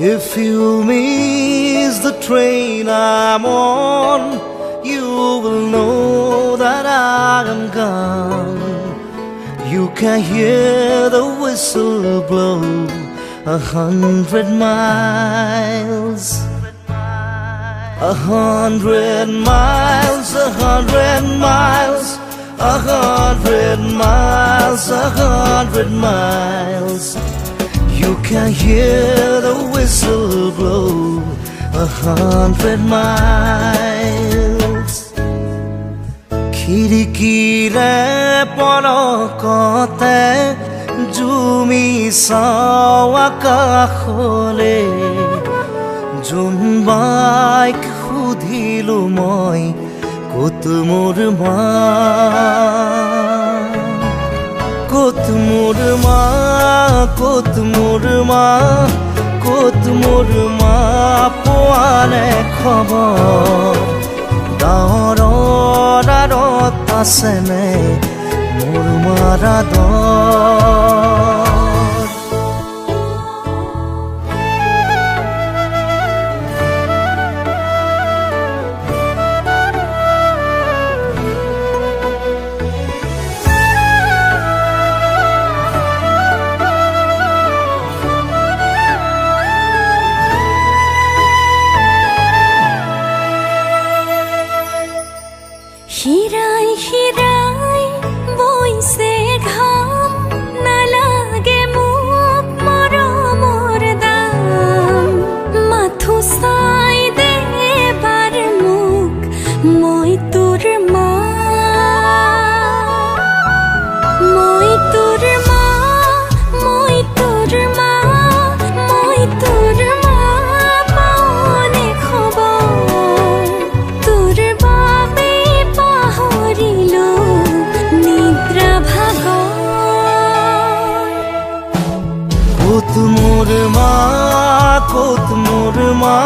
If you miss the train I'm on, you will know that I am gone. You can hear the whistle blow 100 miles. 100 miles, 100 miles, 100 miles, 100 miles. You can hear the whistle blow 100 miles. Khidkire polokote jumi saw akakhole junbaik khudhilu moi kot mor ma kot mor ma kot mor ma kot mor ma poale khobor darat asene mor mara dor. Hirai hirai boise gham na lage muk moro mor dam mathu sai de bar muk moi tur ma moi tur ma moi tur ma moi tur ma paone khobor tur babe horilu nidra bhagor. Kot mor ma kot mor ma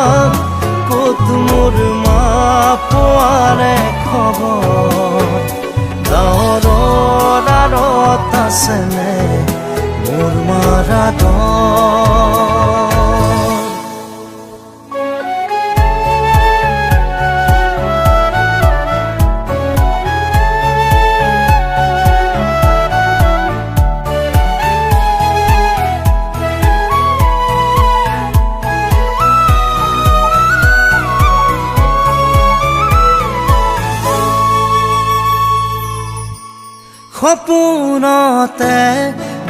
kot mor ma poale khobor darat asene mor mara dor. সপোনতে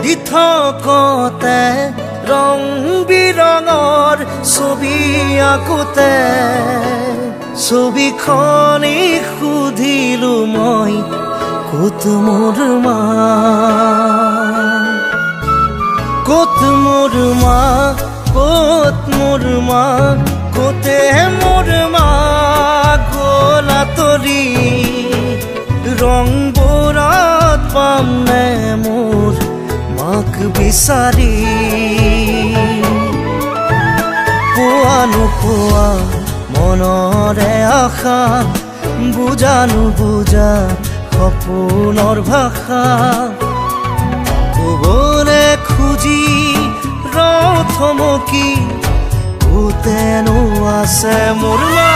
দিথকতে ৰং বিৰঙৰ ছবি আঁকোতে ছবিখনি সুধিলো মই ক'ত মোৰ মা ক'ত মোৰ মা ক'ত মোৰ মা ক'তে মোৰ মা গ'ল আঁতৰি ৰংবোৰত পাম নে মোৰ মাক বিচাৰি পোৱা নোপোৱা মনৰে আশা বুজা নুবুজা সপোনৰ ভাষা ক'বলে খুজি ৰথমকি ক'তেনো আছে মোৰ মা।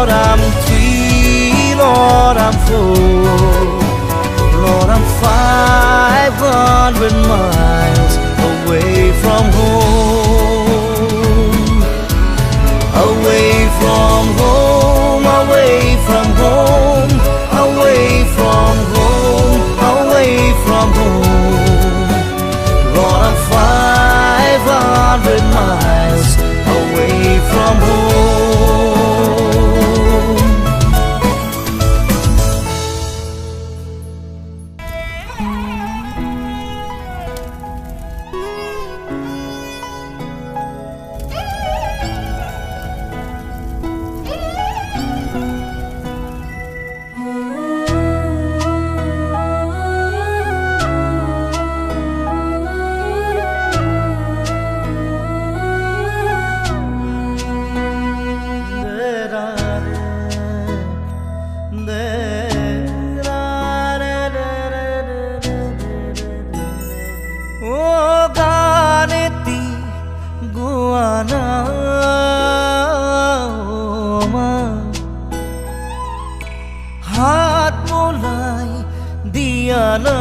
Lord, I'm 3, Lord, I'm 4, Lord, I'm 500 miles away from home. Away from home, away from home, away from home, away from home. Lord, I'm 500 miles away from home. हाथ मोलाई दिया ना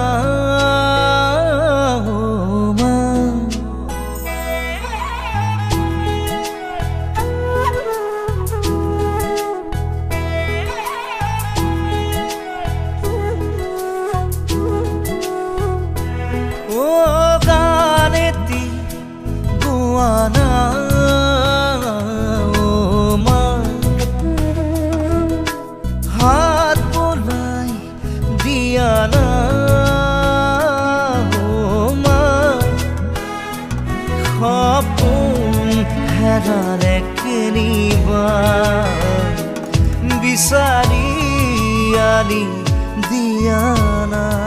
ओ गाने ती गुआना হেৰালে কেনিবা বিচাৰি আনি দিয়া না